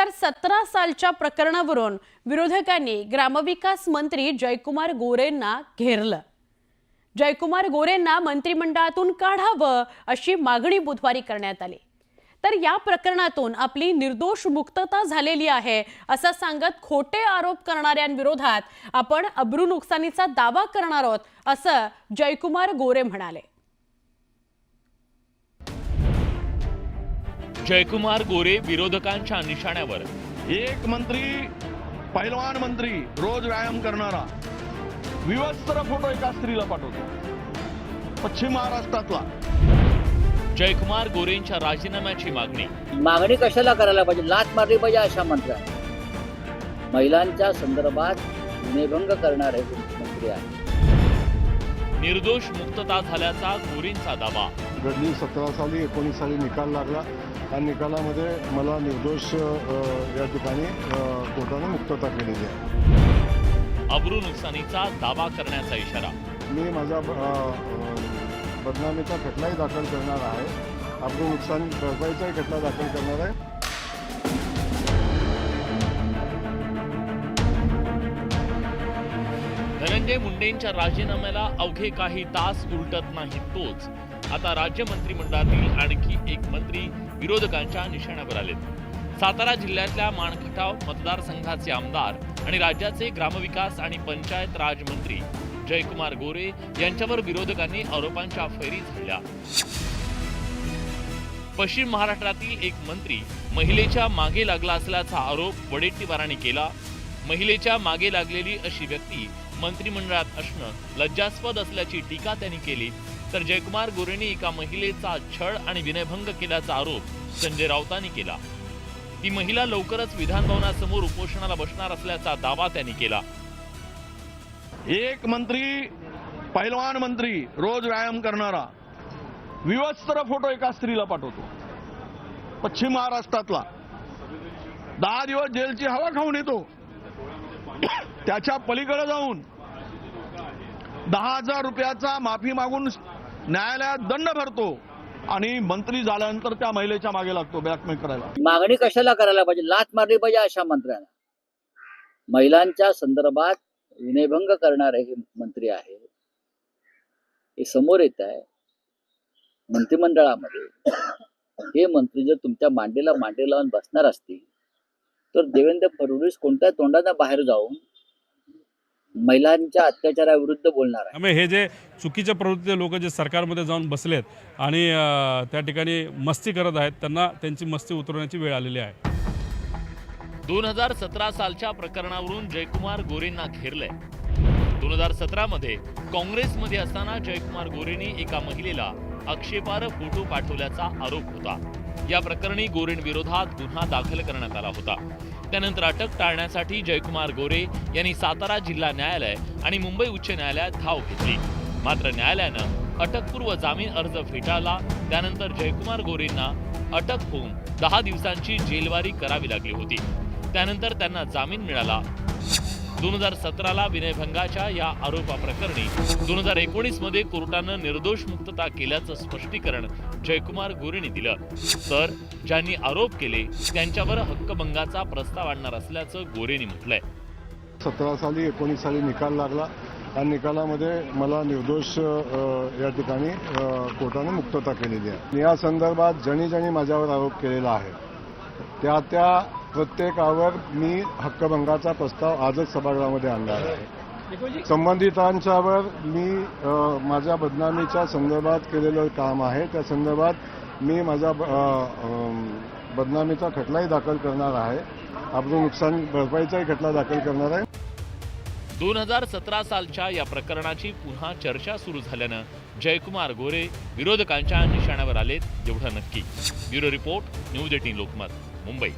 2017 सालच्या प्रकरणावरून विरोधकांनी ग्रामविकास मंत्री जयकुमार गोरेंना घेरलं। जयकुमार गोरेंना मंत्रिमंडळातून काढावं अशी मागणी बुधवारी करण्यात आली। तर या प्रकरणातून आपली निर्दोष मुक्तता झालेली आहे असं सांगत खोटे आरोप करणाऱ्यांविरोधात आपण अब्रू नुकसानीचा दावा करणार आहोत असं जयकुमार गोरे म्हणाले। जयकुमार गोरे विरोधकांच्या निशाण्यावर। एक मंत्री, पैलवान मंत्री, रोज व्यायाम करणारा, विवस्त्र फोटो एका स्त्रीला पाठवतो पश्चिम महाराष्ट्रातला। जयकुमार गोरेंच्या राजीनाम्याची मागणी कशाला करायला पाहिजे? लाच मारली पाहिजे अशा मंत्र्यांना। महिलांच्या संदर्भात गुन्हेभंग करणारे मंत्री आहेत। निर्दोष मुक्तता झाल्याचा गोरेंचा दावा। गडली 17 साली 19 साली निकाल लागला। त्या निकालामध्ये मला निर्दोष या ठिकाणी कोर्टाने मुक्तता केलेली आहे। अब्रू नुकसानीचा दावा करण्याचा इशारा। मी माझा बदनामीचा खटलाही दाखल करणार आहे। अब्रू नुकसान भरपाईचाही खटला दाखल करणार आहे। धनंजय मुंडेंच्या राजीनाम्याला अवघे काही तास उलटत नाही तोच आता राज्य मंत्रिमंडळातील आणखी एक मंत्री विरोधकांच्या निशाण्यावर आलेत। सातारा जिल्ह्यातल्या माणखटाव मतदारसंघाचे आमदार आणि राज्याचे ग्रामविकास आणि पंचायत राज मंत्री जयकुमार गोरे यांच्यावर विरोधकांनी आरोपांच्या फैरी झाडल्या। पश्चिम महाराष्ट्रातील एक मंत्री महिलेच्या मागे लागला असल्याचा आरोप वडेट्टीवारांनी केला। महिलेच्या मागे लागलेली अशी व्यक्ती मंत्रिमंडळात असणं लज्जास्पद असल्याची टीका त्यांनी केली। तर जयकुमार गोरेंनी एका महिलेचा छळ आणि विनयभंग केल्याचा आरोप संजय राऊतांनी केला। ती महिला लवकरच विधान भवनासमोर उपोषणाला बसणार असल्याचा दावा त्यांनी केला। एक मंत्री, पैलवान मंत्री, रोज व्यायाम करणारा, विवस्त्र फोटो एका स्त्रीला पाठवतो पश्चिम महाराष्ट्रातला। 10 दिवस जेलची हवा खाऊन येतो। त्याच्या पलीकडे जाऊन 10,000 रुपयाचा माफी मागून न्यायालयात दंड भरतो आणि मंत्री झाल्यानंतर त्या महिलेच्या मागे लागतो ब्लॅकमेल करायला। मागणी कशाला करायला पाहिजे? लाच मारली पाहिजे अशा मंत्र्यांना। महिलांच्या संदर्भात विनयभंग करणारे हे मंत्री आहे, हे समोर येत आहे मंत्रिमंडळामध्ये। हे मंत्री जर तुमच्या मांडीला मांडी लावून बसणार असतील तर देवेंद्र फडणवीस कोणत्या तोंडाने बाहेर जाऊन महिलांच्या अत्याचाराविरुद्ध बोलणार आहे? त्यामुळे हे जे चुकीच्या प्रवृत्तीचे लोक जे सरकारमध्ये जाऊन बसलेत आणि त्या ठिकाणी मस्ती करत आहेत, त्यांना त्यांची मस्ती उतरवण्याची वेळ आलेली आहे। 2017 सालच्या प्रकरणावरून जयकुमार गोरेंना घेरलंय। 2017 मध्ये काँग्रेसमध्ये असताना जयकुमार गोरेंनी एका महिलेला आक्षेपार्ह फोटो पाठवल्याचा आरोप होता। या प्रकरणी गोरेंविरोधात गुन्हा दाखल करण्यात आला होता। त्यानंतर अटक टाळण्यासाठी जयकुमार गोरे यांनी सातारा जिल्हा न्यायालय आणि मुंबई उच्च न्यायालयात धाव घेतली। मात्र न्यायालयानं अटकपूर्व जामीन अर्ज फेटाळला। त्यानंतर जयकुमार गोरेंना अटक होऊन 10 दिवसांची जेलवारी करावी लागली होती। त्यानंतर त्यांना जामीन मिळाला। 2017ला विनयभंगाच्या या आरोपाप्रकरणी 2019 मध्ये कोर्टानं निर्दोष मुक्तता केल्याचं स्पष्टीकरण जयकुमार गोरेंनी दिलं। तर ज्यांनी आरोप केले त्यांच्यावर हक्कभंगाचा प्रस्ताव आणणार असल्याचं गोरेंनी म्हटलंय। 17 साली 19 साली निकाल लागला। त्या निकालामध्ये मला निर्दोष या ठिकाणी कोर्टाने मुक्तता केलेली आहे। या संदर्भात ज्यांनी माझ्यावर आरोप केलेला आहे त्या प्रत्येकावर मी हक्कभंगाचा प्रस्ताव आजच सभागृहामध्ये आणणार आहे। संबंधितांच्यावर मी माझ्या बदनामीच्या संदर्भात केलेलं काम आहे, त्या संदर्भात मी माझा बदनामीचा खटलाही दाखल करणार आहे। अब्रू नुकसान भरपाईचाही खटला दाखल करणार आहे। 2017 सालच्या या प्रकरणाची पुन्हा चर्चा सुरू झाल्यानं जयकुमार गोरे विरोधकांच्या निशाण्यावर आलेत एवढं नक्की। Bureau report, news 18 Lokmat, Mumbai.